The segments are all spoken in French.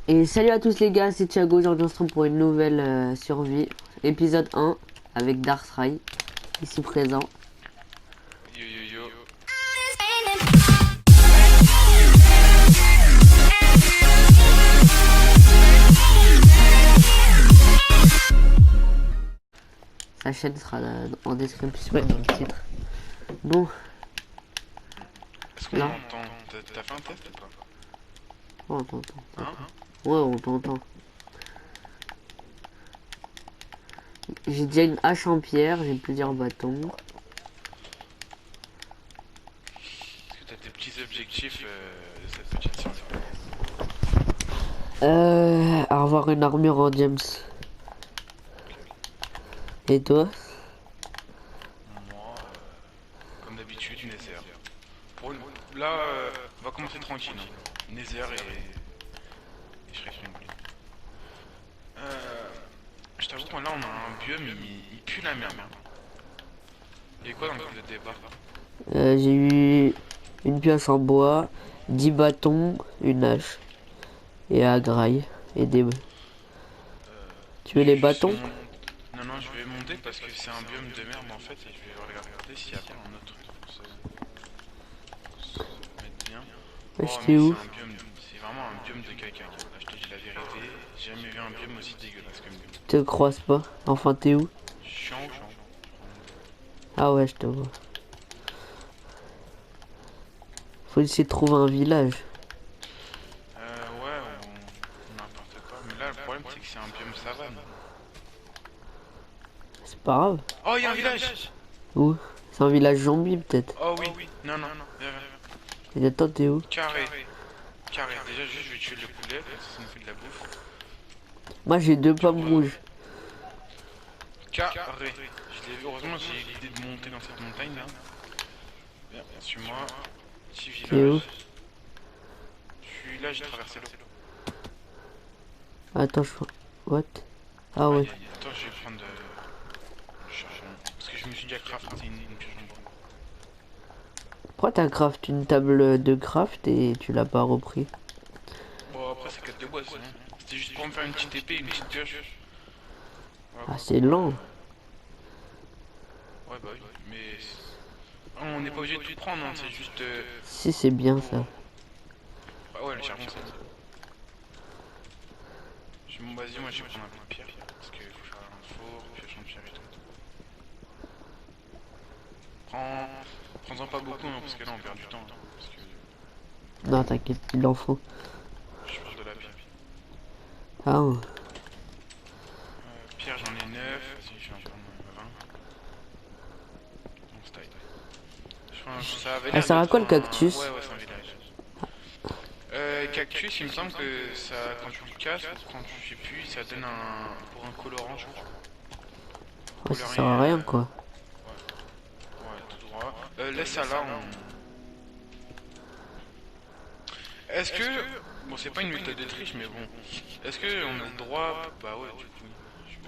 Et salut à tous les gars, c'est Thiago, aujourd'hui on se retrouve pour une nouvelle survie. Épisode 1 avec Darkrai, ici présent. Yo yo yo. Sa chaîne sera en description et dans le titre. Bon, Est-ce qu'on là. entend? T'as fait un test ou pas? Oh, on t'entend. Hein? Ouais, on t'entend. J'ai déjà une hache en pierre, j'ai plusieurs bâtons. Est-ce que t'as des petits objectifs de cette petite survie? Avoir une armure en James. Et toi? Moi, comme d'habitude, Nether. Là, on va commencer tranquille. Hein. Nether et je serai tranquille. Je t'avoue que là, on a un biome, il pue la merde. Et quoi dans le coffre de départ? J'ai eu une pioche en bois, 10 bâtons, une hache. Et à graille. Et des... Tu veux les bâtons? Non, non, je vais monter parce que c'est un biome de merde en fait et je vais regarder s'il y a pas un autre truc pour se mettre bien. Oh Acheter mais où? c'est vraiment un biome de caca. Là je te dis la vérité, j'ai jamais vu un biome aussi dégueulasse comme biome. Je te croise pas. Enfin, t'es où? Chiant. Ah ouais, je te vois. Faut essayer de trouver un village. Ouais, ou n'importe quoi. Mais là le problème c'est que c'est un biome savane. C'est pas grave. Oh y'a un village! Où? C'est un village zombie peut-être. Oh oui, non, viens. Et attends, t'es où? Carré. Déjà juste je vais tuer le poulet parce que ça me fait de la bouffe. Moi j'ai deux pommes rouges. Carré. Heureusement j'ai l'idée de monter dans cette montagne là. Viens, suis-moi. Petit T'es où? village. Je suis là, j'ai traversé l'eau. Attends, What? Ah ouais. Attends, je vais prendre du charbon. Parce que je me suis déjà crafté une pioche en bois. Pourquoi t'as craft une table de craft et tu l'as pas repris? Bon, après, c'est que de bois sinon. C'était juste pour me faire une petite épée, une petite pioche. Ouais, Ah, c'est lent. ouais, bah oui, mais. On n'est pas obligé de tout prendre, hein, c'est juste. Si, c'est bien ça. Bah ouais, le charbon c'est bon. Vas-y, moi je vais prendre un peu de pierre. Parce qu'il faut faire un four, pioche en pierre et tout. Prends-en pas beaucoup, hein, parce que là on perd du temps. Hein, parce que Non, t'inquiète, il en faut. je cherche de la pierre. Ah ouais. Pierre, j'en ai 9. Si, je vais en prendre 20. On style. Ça avait Ah, l'air ça a d'être quoi le un... cactus? Ouais, c'est un village. Cactus, il me semble que ça, quand tu le casses, ou quand tu sais plus, ça donne pour un colorant, je crois. Ouais, ça Colorier, sert à rien quoi. ouais, tout droit. Laisse ça là, Est-ce que... Bon, c'est pas une méthode de triche, mais bon. Est-ce que on a le droit... Bah ouais, du coup.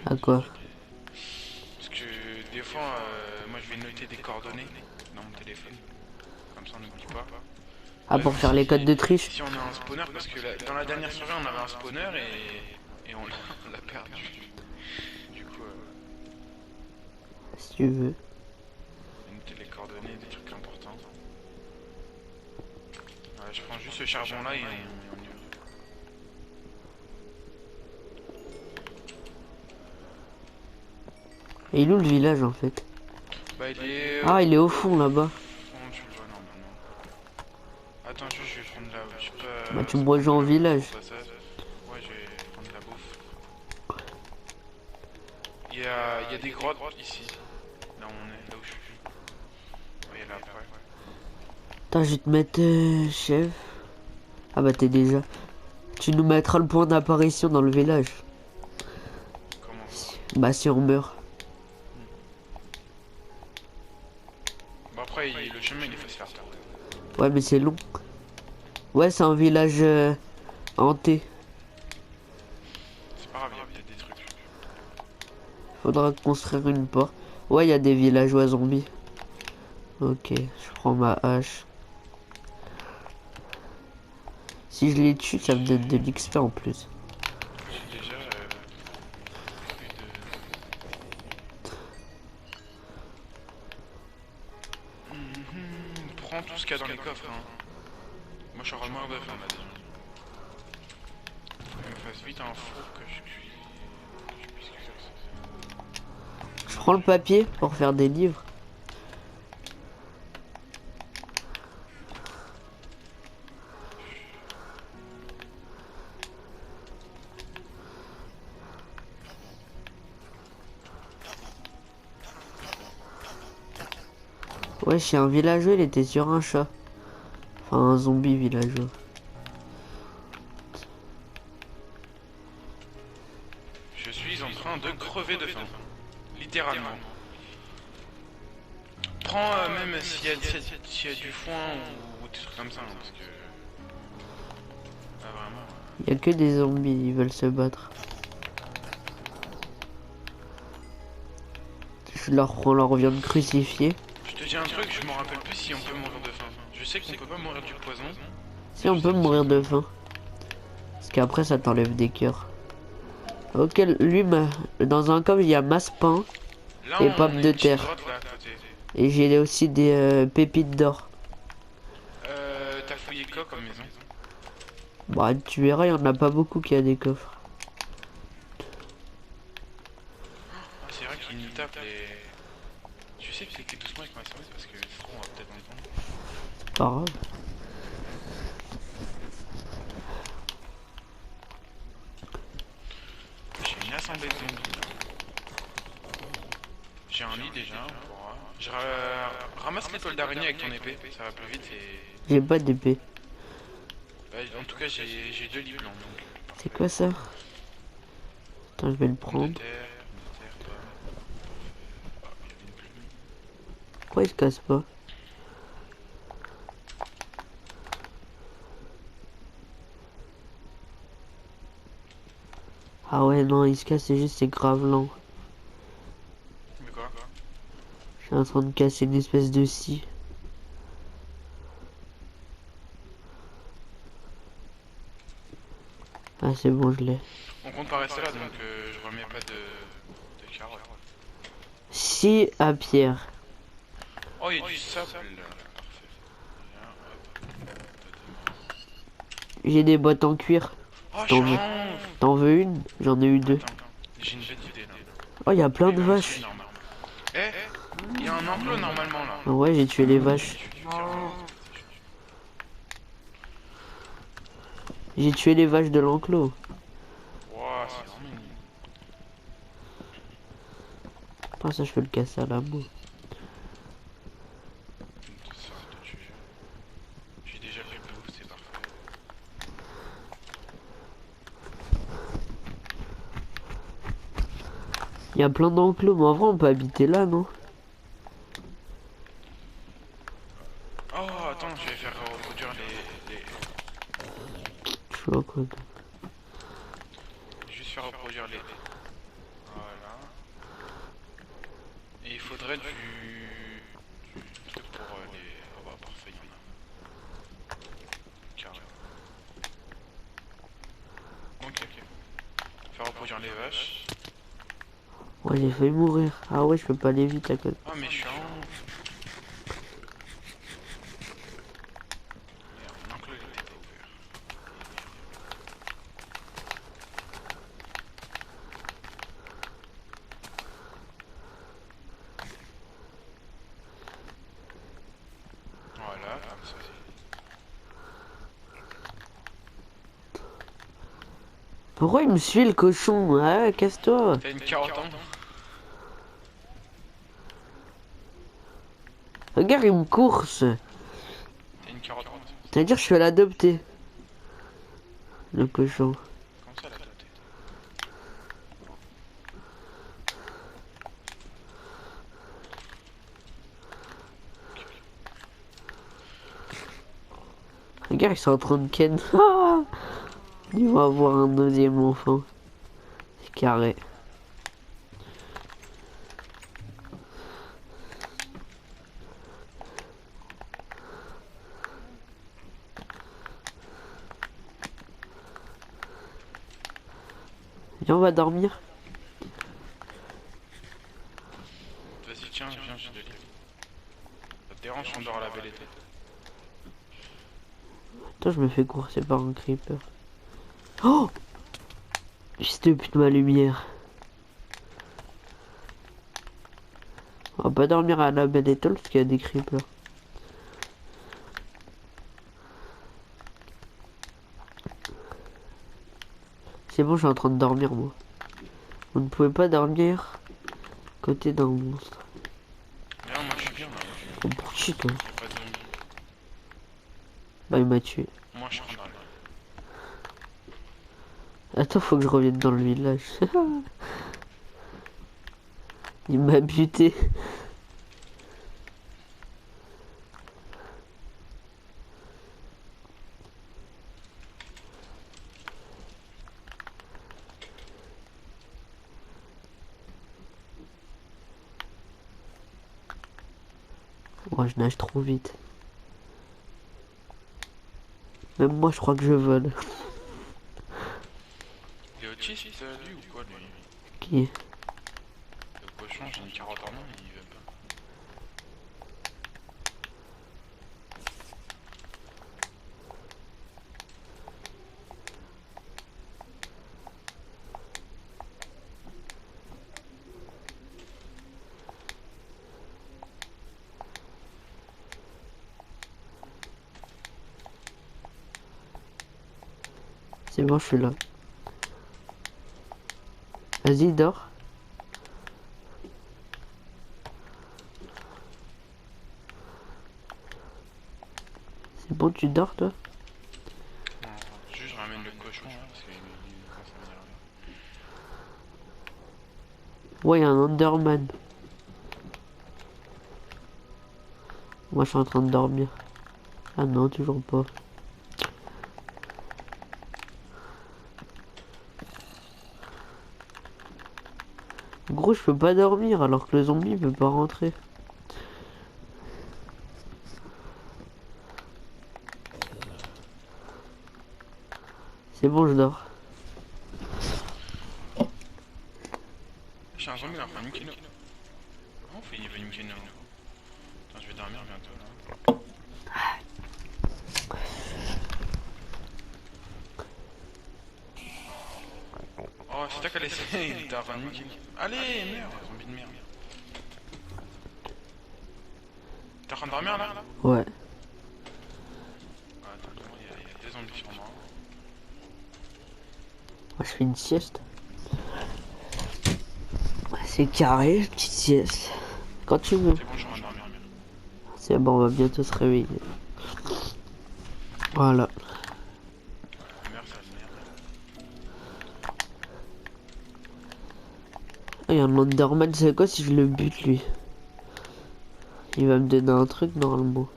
À quoi? Parce que des fois, moi je vais noter des coordonnées dans mon téléphone. Comme ça on n'oublie pas. Ah, pour faire les codes de triche? Si on a un spawner, parce que dans la dernière survie on avait un spawner et on l'a perdu. Du coup, Si tu veux. noter les coordonnées, des trucs importants. Ouais, je prends juste ce charbon là et on y va. Et il est où le village en fait? Bah il est... Ah, il est au fond là-bas. Comment tu le vois normalement? Attends, juste je vais prendre de la... Je sais Bah, pas... tu me rejoins au village. Ouais, je vais prendre de la bouffe. Il y a des grottes ici. Là où on est, là où je suis. Ouais, il y a là après. Attends, je vais te mettre chef. Ah bah t'es déjà. Tu nous mettras le point d'apparition dans le village. Comment ça? Bah si on meurt. Bon après, le chemin il est facile à retrouver. Ouais mais c'est long. Ouais c'est un village hanté. C'est pas grave, il y a des trucs. Faudra construire une porte. Ouais il y a des villageois zombies. Ok, je prends ma hache. Si je les tue, ça me donne de l'XP en plus. J'ai déjà plus de... Prends tout ce qu'il y a dans les coffres. Hein. Moi je suis en mort de faim là déjà. Faut que je me fasse vite un four que je puisse cuire ça. Je prends le papier pour faire des livres. Ouais, chez un villageois, il était sur un chat. Enfin, un zombie villageois. Je suis en train de crever de faim. Littéralement. Prends même s'il y a du foin ou des trucs comme ça. Hein, parce que... Ah vraiment. Il y a que des zombies, ils veulent se battre. On leur vient de crucifier. Je te dis un truc, je m'en rappelle plus si on peut mourir de faim. Je sais qu'on peut pas mourir du poison. Si on peut mourir de faim. Parce qu'après ça t'enlève des cœurs. Ok, lui, dans un coffre il y a masse pain Là, et on pommes a de une petite terre. grotte, là, à côté. Et j'ai aussi des pépites d'or. T'as fouillé quoi comme maison? Bah tu verras, il y en a pas beaucoup qui a des coffres. Ah, c'est vrai qu'il nous tape les... Je sais que c'était doucement avec ma SMS parce que trop on va peut-être entendre. C'est pas grave. J'ai une assemblée de zombies. J'ai un lit déjà, on pourra. Ramasse l'étoile d'araignée avec ton épée, ça va plus vite et... J'ai pas d'épée. Bah, en tout cas j'ai 2 lits blancs donc. C'est quoi ça? Attends, je vais le Pomme de prendre. terre, pomme. Ah, il y avait une plume. Pourquoi il se casse pas? Ah ouais, non, il se casse, c'est juste, c'est grave lent. Mais quoi? Je suis en train de casser une espèce de scie. Ah, c'est bon, je l'ai. On compte pas rester là donc je remets pas de carottes. Scie à pierre. Oh, il y a du sable là. Parfait. Bien, hop. J'ai des bottes en cuir. Oh, T'en veux, change. t'en veux une? J'en ai eu deux. Attends, j'ai une bête idée là. Oh, il y a plein de Il y a un vaches. truc normal. Eh, il y a un enclos normalement là. Ah ouais, j'ai tué les vaches. J'ai tué les vaches de l'enclos. Wouah, c'est vraiment... Ah, ça, je peux le casser à la main. J'ai déjà plus de bouffe, c'est parfait. Il y a plein d'enclos, mais en vrai, on peut habiter là, non? Oh, attends, je vais faire reproduire les... Je vois quoi. Juste faire reproduire les... Voilà. Et il faudrait du truc pour les... Oh bah parfait, il y en a. Carré. Ok. Faire reproduire les vaches. Ouais, j'ai failli mourir. Ah ouais, je peux pas aller vite à cause. Oh méchant. Merde, l'enclos il était pas ouvert. Voilà, comme ça c'est... Pourquoi il me suit le cochon? Ah, casse-toi. T'as une carotte en... Regarde, il me course. T'as une carotte en... C'est-à-dire, je suis à l'adopter. Le cochon. Comment ça l'adopter? Regarde, ils sont en train de ken. Ah, ils vont avoir un deuxième enfant. C'est carré. Viens, on va dormir. Vas-y, tiens, viens, j'ai des livres. Ça te dérange, on dort à la belle été. Attends, je me fais courser par un creeper. Oh! Juste plus de ma lumière. On va pas dormir à la belle étoile parce qu'il y a des creepers. C'est bon, je suis en train de dormir moi. Vous ne pouvez pas dormir côté d'un monstre. Mais non, moi je suis bien là. Oh, pour qui toi? J'ai pas de zombies. Bah il m'a tué. Moi je suis en train de... Attends, faut que je revienne dans le village. Il m'a buté. Moi je nage trop vite. Même moi je crois que je vole. Il est autiste lui ou quoi lui? Qui? Le cochon, j'ai une carotte en main, il veut pas. C'est bon, je suis là. Vas-y, dors. C'est bon, tu dors toi? Non, juste je ramène le cochon là, parce qu'il commence à m'énerver. Ouais, il y a un Enderman. Moi je suis en train de dormir. Ah non, toujours pas. Gros, je peux pas dormir alors que le zombie peut pas rentrer. C'est bon, je dors. J'ai un zombie là, enfin niquer nous. Oh, il veut niquer nous. Attends, je vais dormir bientôt là. Oh, c'est toi qui as laissé, il t'a enfin niqué. Allez, merde, zombie de merde. T'es en train de dormir là? Ouais. Ah, attends, il y a des zombies sur moi. Moi je fais une sieste. C'est carré, petite sieste. Quand tu veux. C'est bon, je suis en train de dormir. C'est bon, on va bientôt se réveiller. Voilà. Merde, ça merde. Ah, il y a un Enderman, c'est quoi si je le bute lui? Il va me donner un truc normalement.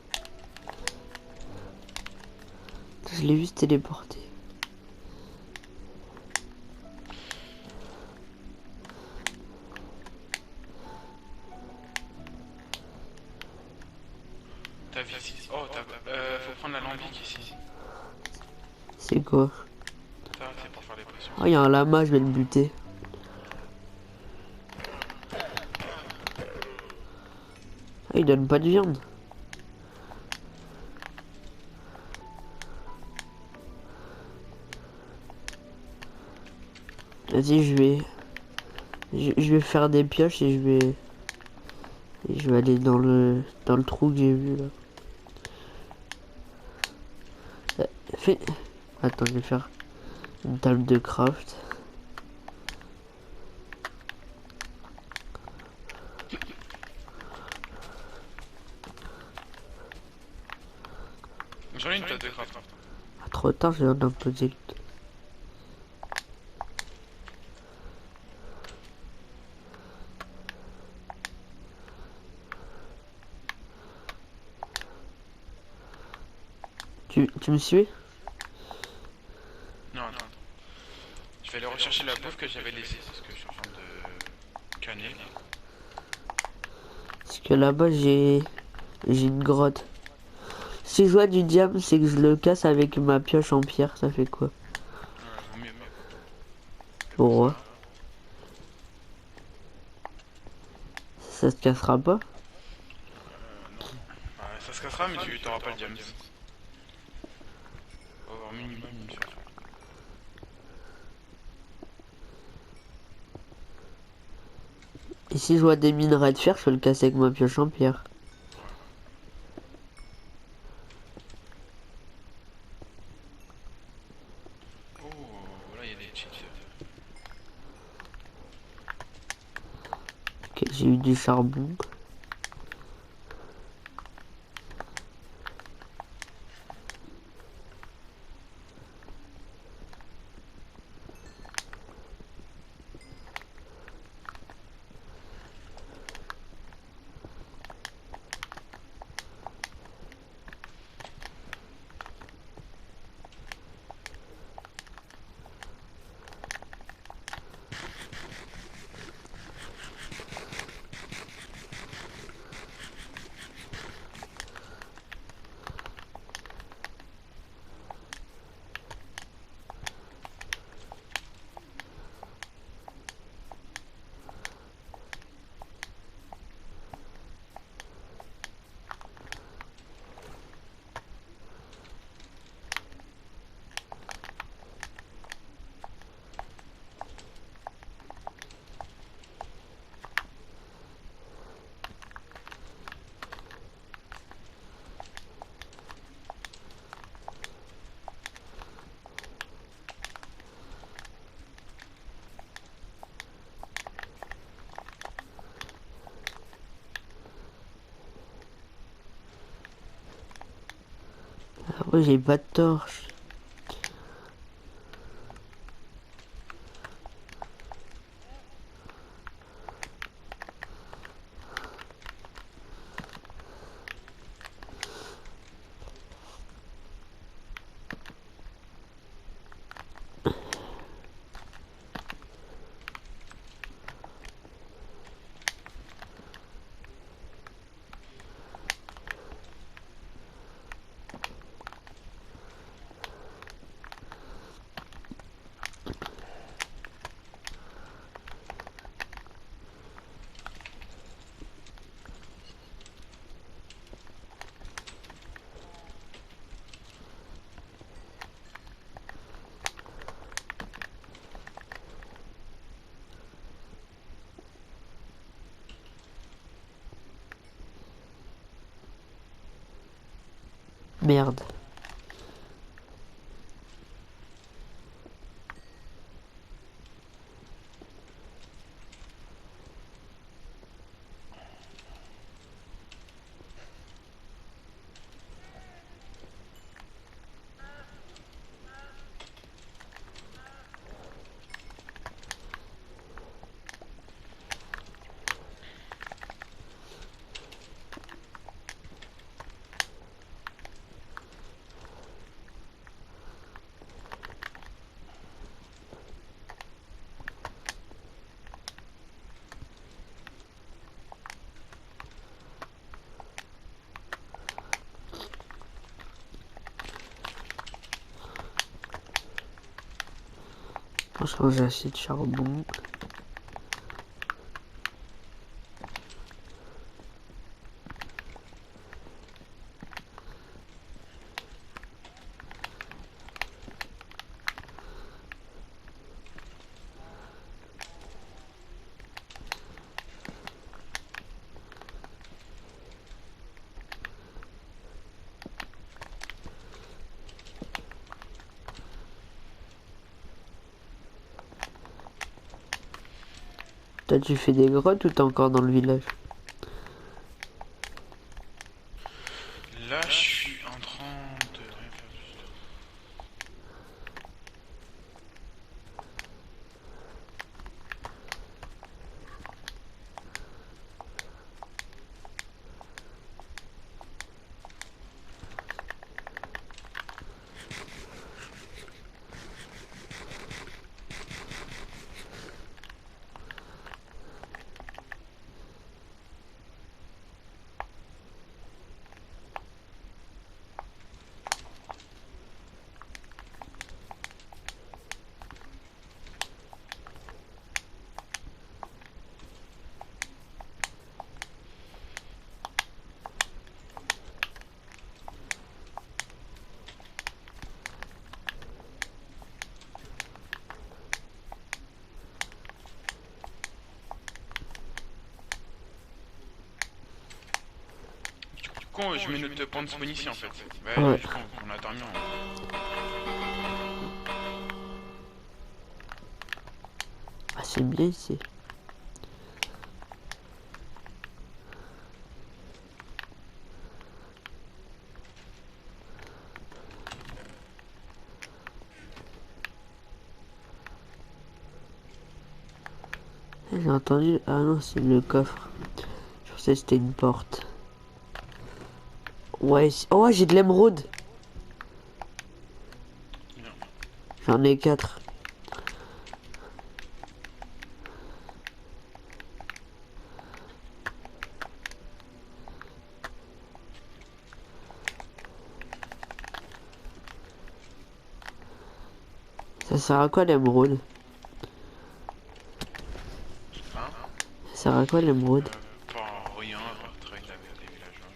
Je l'ai vu se téléporter. T'as vu ici? Oh, faut prendre la lambique ici. C'est quoi? Ça, c'est pour faire les potions. Oh, il y a un lama, je vais le buter. Ah, il donne pas de viande. Vas-y, je vais faire des pioches et je vais aller dans le trou que j'ai vu là. Fais... Attends, je vais faire une table de craft. J'en ai une table de craft. Ah, trop tard, j'ai un imposé. Tu me suis? Non, attends. Je vais aller rechercher la bouffe que j'avais laissée parce que je suis en train de canner. Parce que là-bas, j'ai une grotte. Si je vois du diable, c'est que je le casse avec ma pioche en pierre, ça fait quoi? Vaut mieux. Pourquoi? Ça se cassera pas? Non. Ouais, ça se cassera, mais tu t'auras pas le diams. Faut avoir minimum une fer. Et si je vois des minerais de fer, je peux le casser avec ma pioche en pierre. Oh, là il y a des cheats. Ok, j'ai eu du charbon. Ah ouais, j'ai pas de torche. Merde. On change assez de charbon. Toi, tu fais des grottes ou t'es encore dans le village? Là, je suis en train de rien faire du tout. Pourquoi je mets notre point de spawn ici en fait? Ouais. Je crois qu'on a dormi Ah, c'est bien ici. J'ai entendu. Ah non, c'est le coffre. Je pensais que c'était une porte. Ouais, oh, j'ai de l'émeraude. Non. J'en ai 4. Ça sert à quoi l'émeraude? Hein? Ça sert à quoi l'émeraude? Pas rien, à part trade avec les villageois.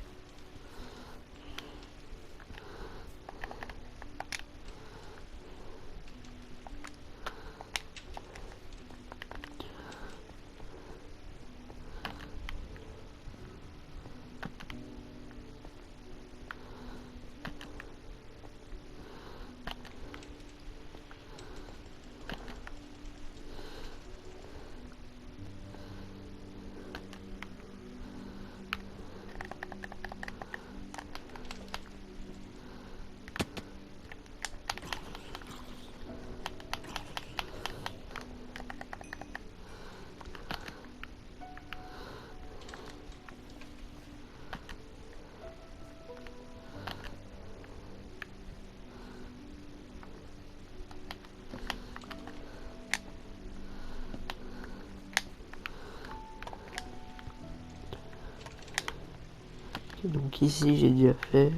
Donc ici j'ai déjà fait.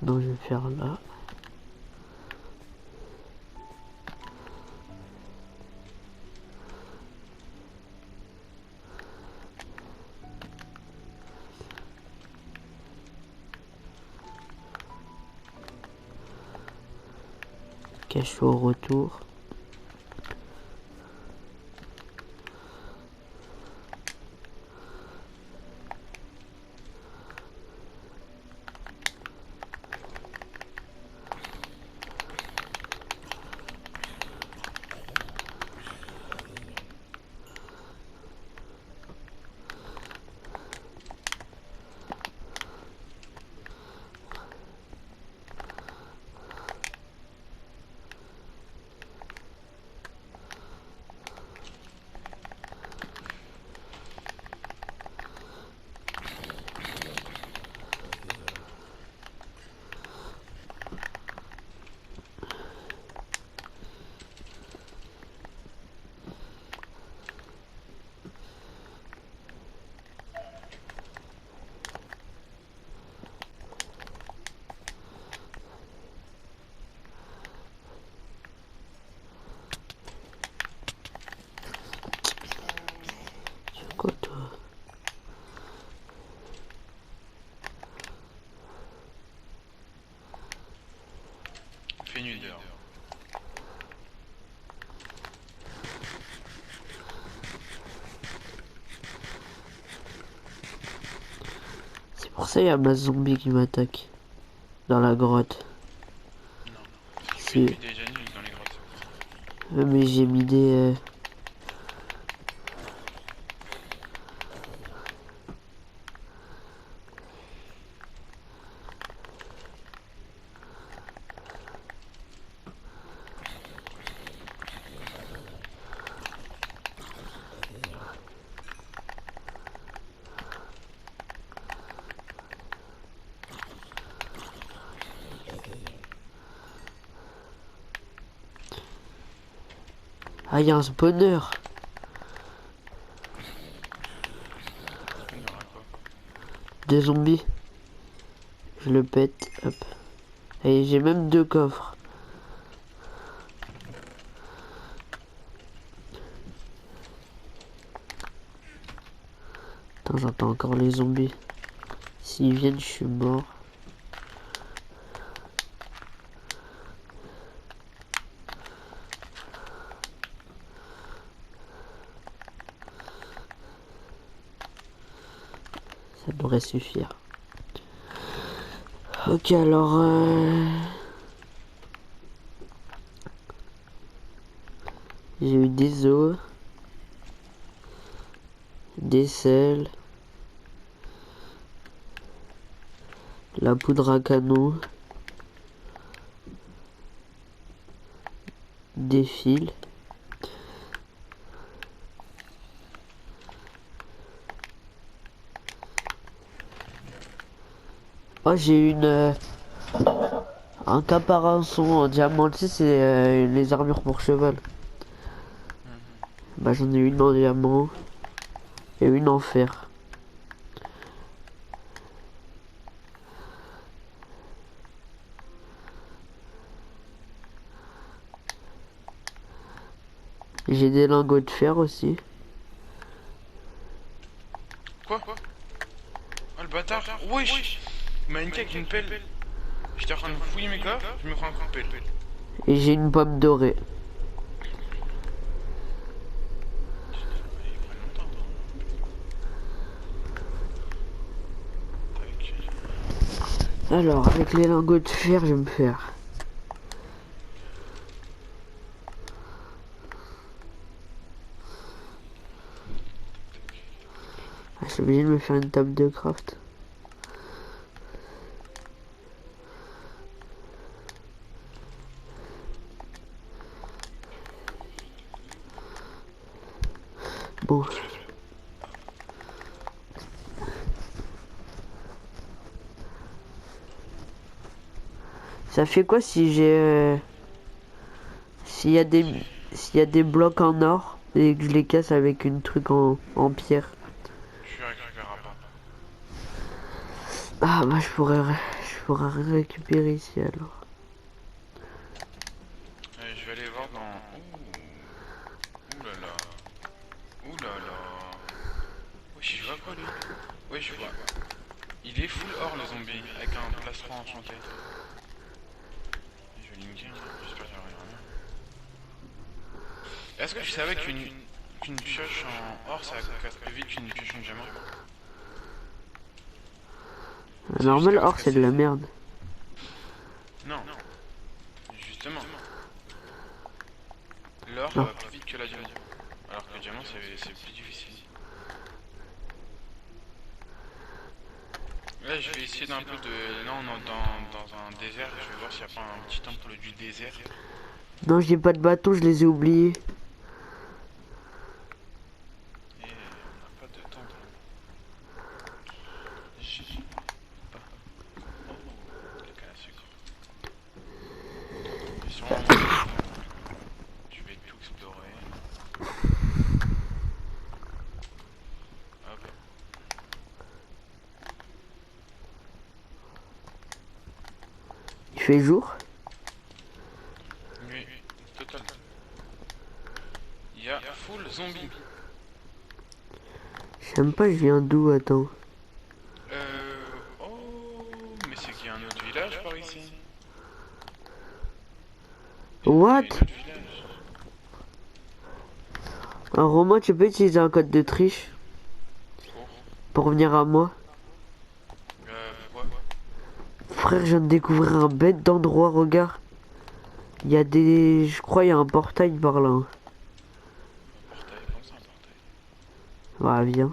Donc je vais faire là. Cache au retour. C'est quoi toi? Il fait nuit dehors. C'est pour ça qu'il y a ma zombie qui m'attaque. Dans la grotte. Non. Si. Il fait déjà nuit dans les grottes. Mais j'ai mis des... Ah, il y a un spawner. Il y aura quoi? Des zombies. Je le pète. Hop. Et j'ai même 2 coffres. Attends, j'entends encore les zombies. S'ils viennent, je suis mort. Ça devrait suffire. Ok, alors... J'ai eu des os, des sels, la poudre à canon, des fils. Oh, j'ai une... un caparançon en diamant, tu sais, c'est les armures pour cheval. Bah j'en ai une en diamant et une en fer. J'ai des lingots de fer aussi. Quoi? Oh le bâtard! Wesh! Il m'a niqué avec une pelle. J'étais en train de fouiller mes coffres, je me prends un coup de pelle. Et j'ai une pomme dorée. Il prend longtemps. Tac. Alors avec les lingots de fer je vais me faire. Ah, je suis obligé de me faire une table de craft. Bon. Ça fait quoi si j'ai... s'il y a des blocs en or et que je les casse avec une truc en pierre? Tu récupéreras pas. Ah bah je pourrais rien récupérer ici alors. Je vais aller voir dans... Ouh là là. Ouh là là. Wesh, je vois quoi lui? Ouais, je vois. Il est full or le zombie, avec un plastron enchanté. Je vais linker, j'espère qu'il n'y aura rien. Est-ce que tu savais qu'une pioche en or ça casse plus vite qu'une pioche en diamant? Normal or c'est de la merde. Non, justement. L'or Non. va plus vite que la diamant. Alors que le diamant c'est plus difficile. Là je vais essayer d'un peu de... Là on est dans un désert, je vais voir s'il n'y a pas un petit temple du désert. Non j'ai pas de bâton, je les ai oubliés. Et on n'a pas de temple. J'ai pas. Oh, la canne à sucre. Je vais sûrement... Je vais tout explorer. Hop. Il fait jour. Oui, total. Il y a full zombie. Je sais même pas je viens d'où, attends. Oh, mais c'est qu'il y a un autre village par ici. What? Il y a un autre village. Un Romain, tu peux utiliser un code de triche pour venir à moi? Pourquoi? Frère, je viens de découvrir un bête d'endroit, regarde. Il y a des... Je crois il y a un portail par là. Un portail, comme ça un portail. Bah viens.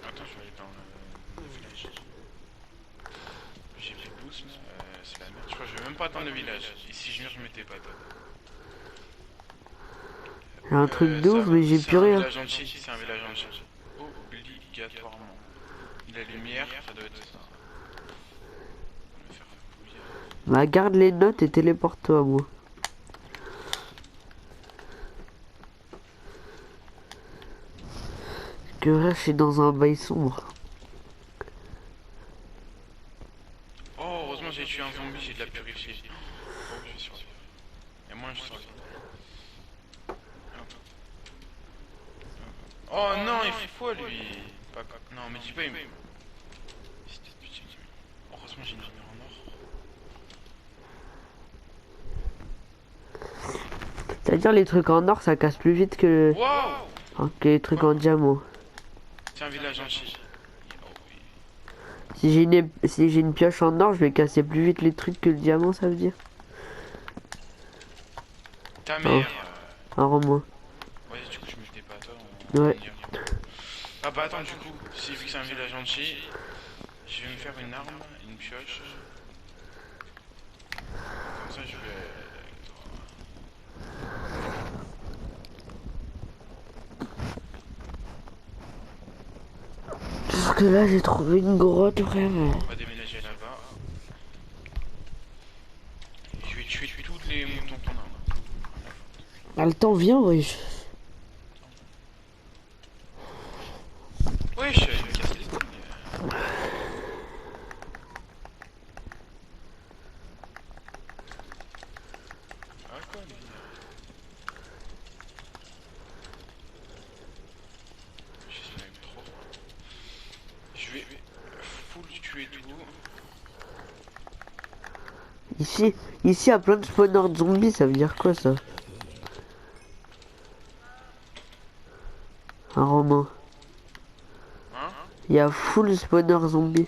Attends, je vais aller dans le village. J'ai plus de boost, c'est la merde. Je crois que je vais même pas attendre le village. Ici je viens, je m'étais pas. J'ai un truc d'ouf mais j'ai plus rien. C'est un village entier. Obligatoirement. La lumière, ça doit être ça. On va me faire bouillir. Bah garde les notes et téléporte-toi moi. Que là je suis dans un bail sombre. Oh, heureusement j'ai tué un zombie, j'ai de la purifier. Oh, je suis survivre. Et moi je survivre. Oh non, il fait quoi lui? Non, mais dis pas, il me... Heureusement j'ai une armure en or. C'est-à-dire les trucs en or ça casse plus vite que, Wow! que les trucs en diamant. C'est un village entier. Oh, oui. Si j'ai une pioche en or, je vais casser plus vite les trucs que le diamant, ça veut dire. Ta mère. Un roman. Ouais, du coup, je me dis pas à toi. Ouais. Ah bah attends, du coup, si vu que c'est un village entier, je vais me faire une arme, une pioche. Comme ça, je vais. Parce que là, j'ai trouvé une grotte, frère. On va déménager là-bas. Je vais tuer tous les moutons qu'on a. Ah, le temps vient, wesh. Wesh, il me casse les couilles. Ah quoi, lui. Je snipe trop. Je vais full tuer tout. Ici, il y a plein de spawners de zombies, ça veut dire quoi, ça? Un roman. Hein? Il y a full spawner zombies.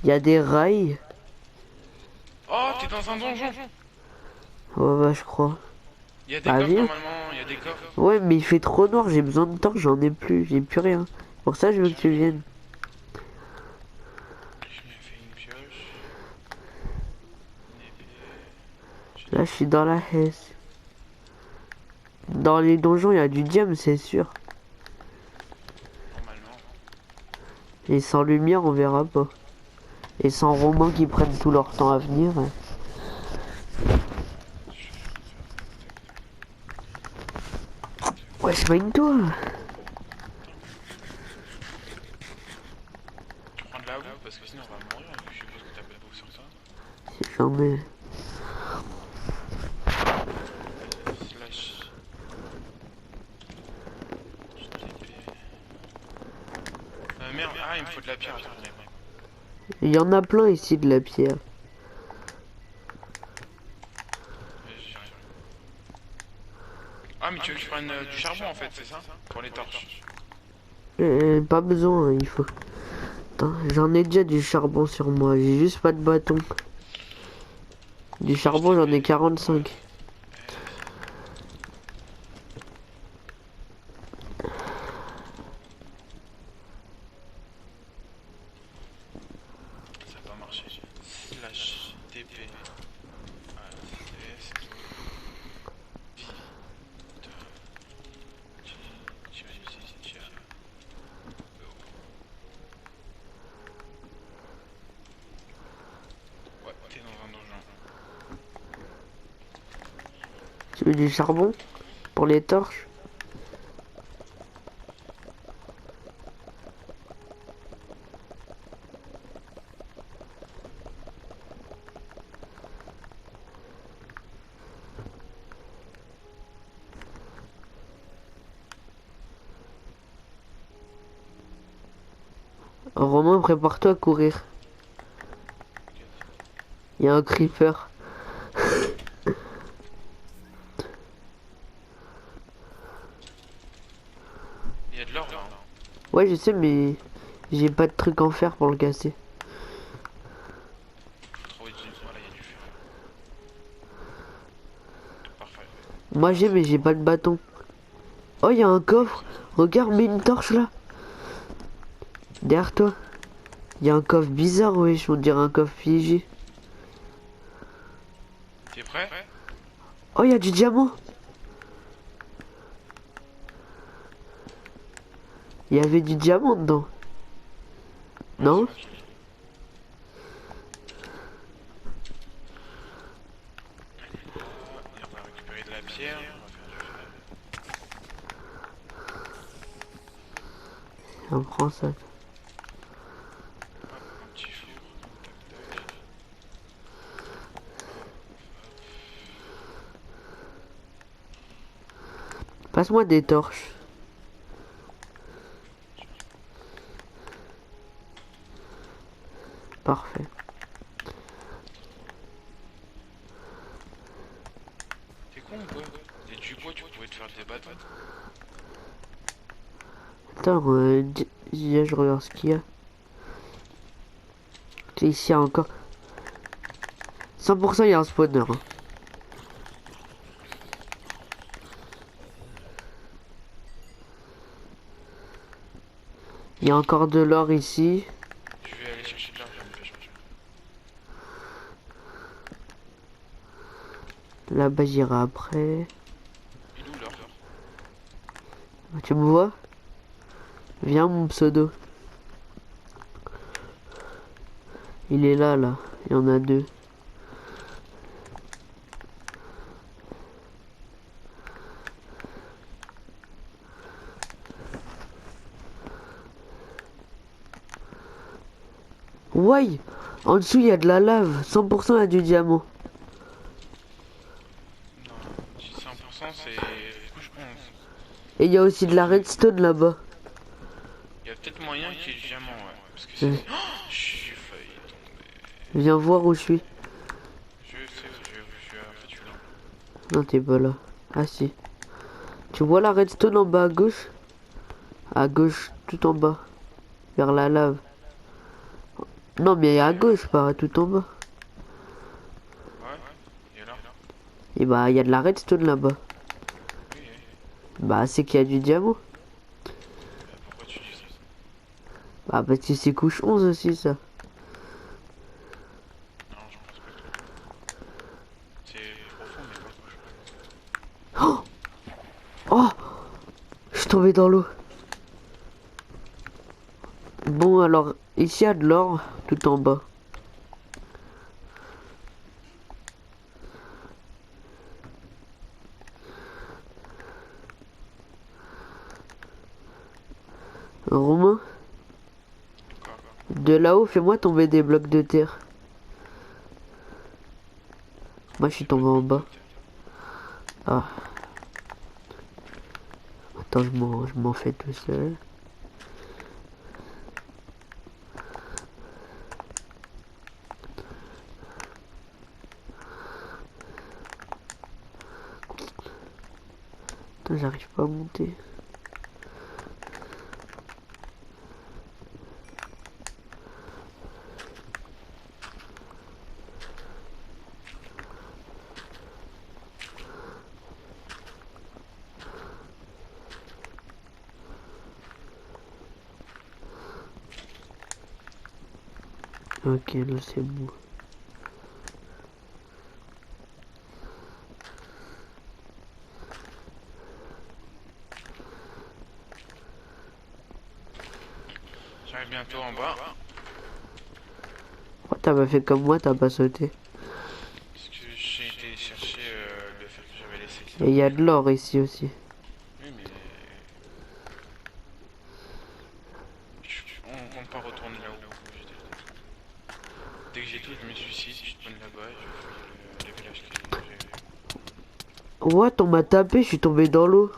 Il y a des rails. Oh, t'es dans un donjon. Ouais, bah, je crois. Il y a des Bah, coffres viens. normalement, il y a des coffres. Ouais, mais il fait trop noir, j'ai besoin de temps, j'en ai plus, j'ai plus rien. Pour ça, je veux que tu viennes. Je me fais une pioche. Une épée. Là, je suis dans la Hesse. Dans les donjons, il y a du diam, c'est sûr. Normalement. Et sans lumière, on verra pas. Et sans romans qui prennent tout leur temps à venir. Ouais, c'est pas une toi. Tu prends de la boue parce que sinon on va mourir. Je suppose que t'as pas de boue sur toi. Si j'en ai. Slash. Merde, ah il me faut de la pierre. Attends, Il y en a plein ici de la pierre. j'y arrive. Ah mais tu veux que je prenne du charbon en fait, c'est ça? Pour les torches. Pas besoin, il faut. Attends, j'en ai déjà du charbon sur moi, j'ai juste pas de bâton. Du charbon, j'en ai 45. Ça va marcher. Slash TP. Ouais, t'es dans un donjon. Tu veux du charbon pour les torches? Romain, prépare-toi à courir. Il y a un creeper. Il y a de l'or là. Hein. Ouais, je sais, mais j'ai pas de truc en fer pour le casser. Faut trouver du. Voilà, il y a du fer. Parfait. Moi j'ai, mais j'ai pas de bâton. Oh, il y a un coffre. Regarde, mets une torche là. Derrière toi. Il y a un coffre bizarre, wesh, on dirait un coffre piégé. T'es prêt? Oh, il y a du diamant. Il y avait du diamant dedans. Non? Et on va récupérer de la pierre. On va faire du fer. On prend ça. Hop, un petit four. Tac, tac. Passe-moi des torches. Parfait. T'es con ou quoi? Et du coup, tu pouvais te faire des bâtons. Attends, Vas-y, je regarde ce qu'il y a. Et ici, il y a encore... 100% il y a un spawner. Hein. Il y a encore de l'or ici. Je vais aller chercher de l'or, je vais me faire changer. Là-bas, j'irai après. Il est où l'or? Tu me vois? Viens, mon pseudo. Il est là, là. Il y en a deux. Ouais, en dessous il y a de la lave, 100% il y a du diamant. Non, je dis 100% c'est couche 11. Et il y a aussi de la redstone là-bas. Il y a peut-être moyen qu'il y ait du diamant, ouais. Parce que c'est... Ouais. Oh, j'ai failli tomber. Viens voir où je suis. Je sais, en fait, je suis là. Non, t'es pas là. Ah si. Tu vois la redstone en bas à gauche? À gauche, tout en bas. Vers la lave. Non, mais à gauche, pas tout en bas. Ouais, et là? Et bah, il y a de la redstone là-bas. Oui, Bah, c'est qu'il y a du diamant. pourquoi tu dis ça? Bah, parce que c'est couche 11 aussi, ça. Non, je pense pas trop. C'est profond, mais pas couche 11. Oh! Oh! Je suis tombé dans l'eau. Bon, alors, ici, il y a de l'or tout en bas. Romain, Quoi? de là-haut, fais-moi tomber des blocs de terre. Moi, je suis tombé en bas. Ah. Attends, je m'en fais tout seul. Attends, j'arrive pas à monter. Ok, là c'est bon. J'arrive bientôt en bas. Oh, t'as pas fait comme moi, t'as pas sauté. Parce que j'ai été chercher le fer que j'avais laissé. Et il y a de l'or ici aussi. Oui, mais... On compte pas retourner là où j'étais. Dès que j'ai tout, je me suicide, je te prends là-bas et je fouille le village que j'ai... What, on m'a tapé, je suis tombé dans l'eau.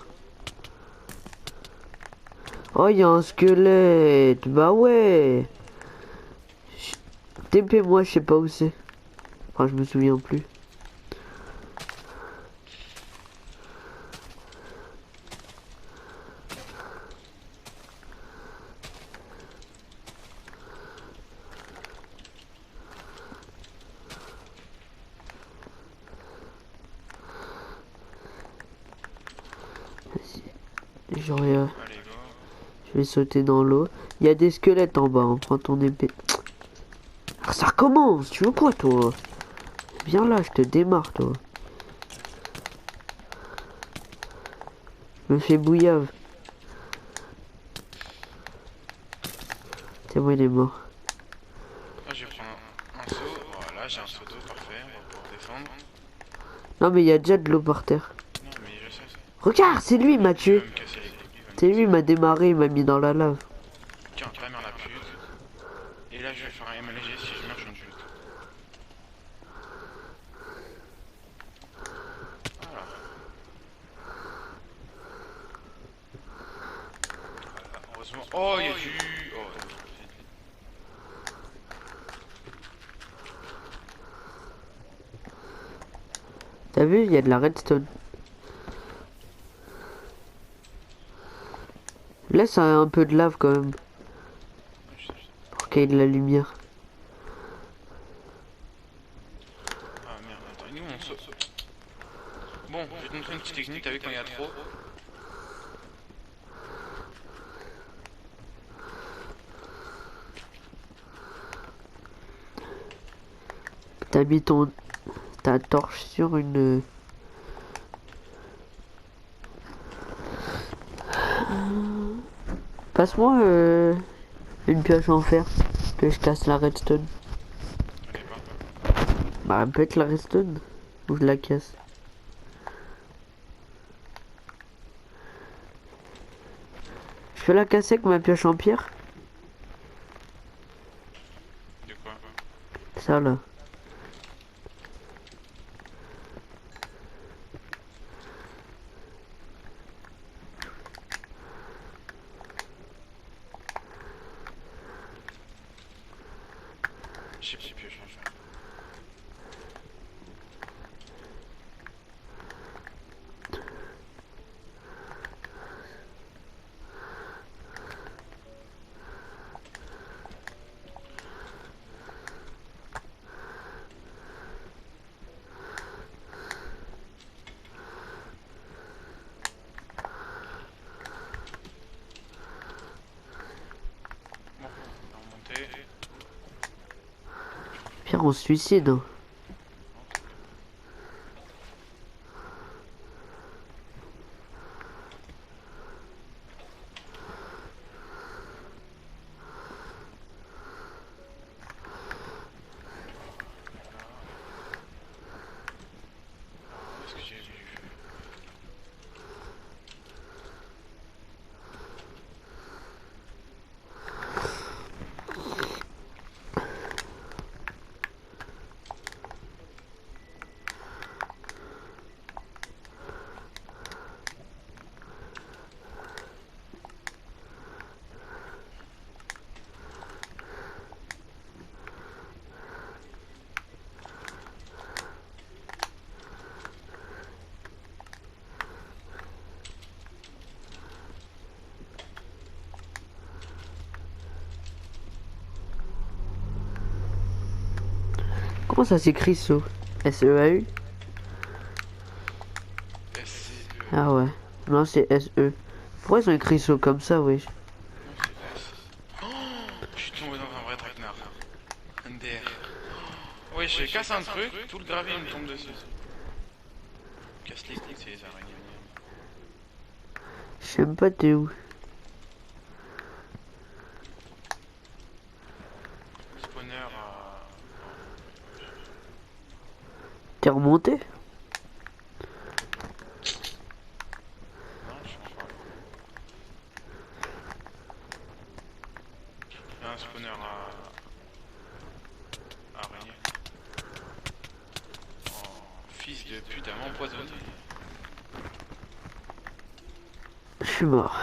Oh, il y a un squelette. Bah ouais. TP, moi, je sais pas où c'est. Enfin, je me souviens plus. J'aurais... Allez, go. Je vais sauter dans l'eau. Il y a des squelettes en bas, hein. Prends ton épée. Ah, ça recommence. Tu veux quoi, toi? Viens là, je te démarre, toi. Je me fais bouillave. C'est bon, il est mort. Là, je vais prendre un seau. Voilà, j'ai un seau d'eau, parfait. On va pouvoir descendre. Non, mais il y a déjà de l'eau par terre. Non, mais je sais. Regarde, c'est lui, il m'a Il tué. va me casser les couilles. C'est lui, il m'a démarré, il m'a mis dans la lave. Tiens, ta mère la pute. Et là, je vais faire un MLG si je meurs, je me chute. Voilà. Heureusement. Oh, il y a du... Oh, T'as vu, il y a de la redstone. Laisse un peu de lave quand même. qu'il y ait de la lumière. Ah merde, attends, nous on saute. Bon, je vais te montrer une petite technique, t'as vu quand il y a trop. T'as mis ta torche sur une... Passe-moi une pioche en fer, que je casse la redstone. J'en ai pas. Bah peut-être la redstone, ou je la casse. Je peux la casser avec ma pioche en pierre? De quoi? Ça là. Je sais plus, pioche en fer. Bon, on va remonter. Pierre, on se suicide. Hein. Où est-ce que j'ai vu? Comment ça s'écrit ça? S-E-A-U? SCE. Ah ouais. Non, c'est S-E. Pourquoi ils ont écrit ça comme ça, wesh? Non, c'est S. Oh, je suis tombé dans un vrai traquenard. NDR. Oui, je casse un truc, tout le gravier me tombe dessus. Casse les couilles, c'est les araignées. Je sais même pas t'es où. Spawner à... T'es remonté? Non, je suis encore là. Il y a un spawner à... araignée. Oh, fils de pute, elle m'a empoisonné. Je suis mort.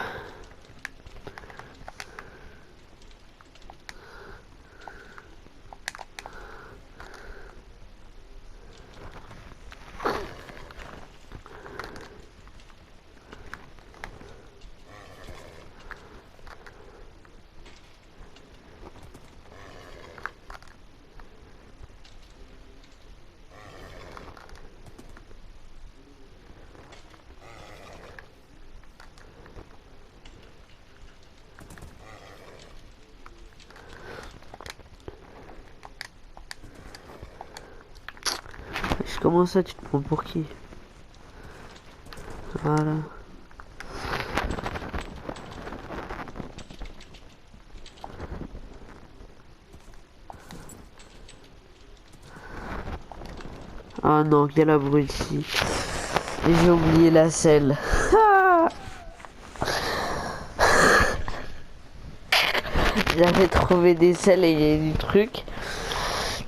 Comment ça, tu te prends pour qui? Voilà. Ah non, quel abruti. Et j'ai oublié la selle. J'avais trouvé des selles et du truc.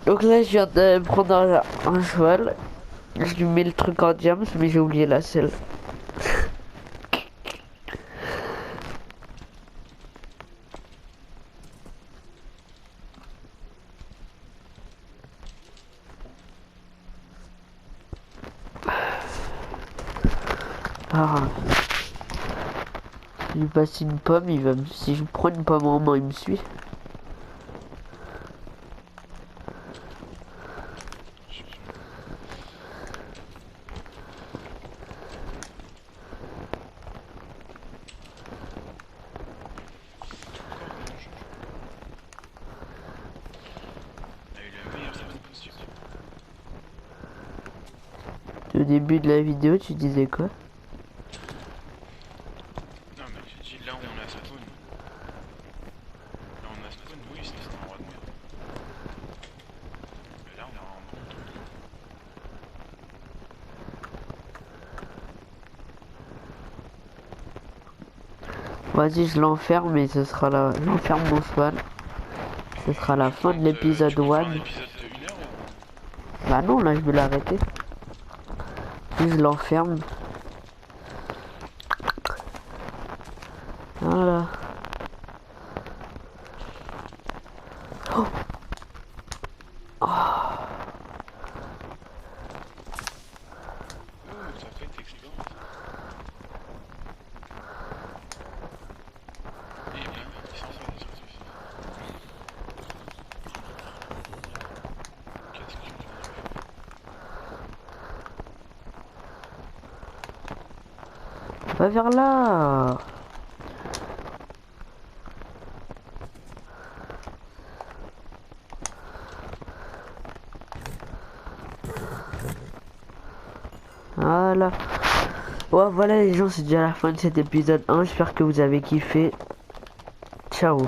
Donc là, je viens de prendre un cheval. Je lui mets le truc en diams, mais j'ai oublié la selle. Ah. Je lui passe une pomme, il va me... Si je prends une pomme en main, il me suit. Au début de la vidéo, tu disais quoi? Non, mais j'ai dit là où on a spawn. Là où on a spawn, oui, c'était un endroit de merde. Mais là, on a un bon truc. Vas-y, je l'enferme et ce sera la... J'enferme mon cheval. Ce sera la fin de l'épisode Tu peux faire un 1. épisode de 1 heure ou... Bah non, là je vais l'arrêter. Puis je l'enferme. Voilà. Oh. Ouh, ça fait expérience. Eh bien, il s'en va, il s'en suffit. Qu'est-ce que tu fais? Va vers là. Voilà. Ouais, voilà les gens, c'est déjà la fin de cet épisode 1. J'espère que vous avez kiffé. Ciao.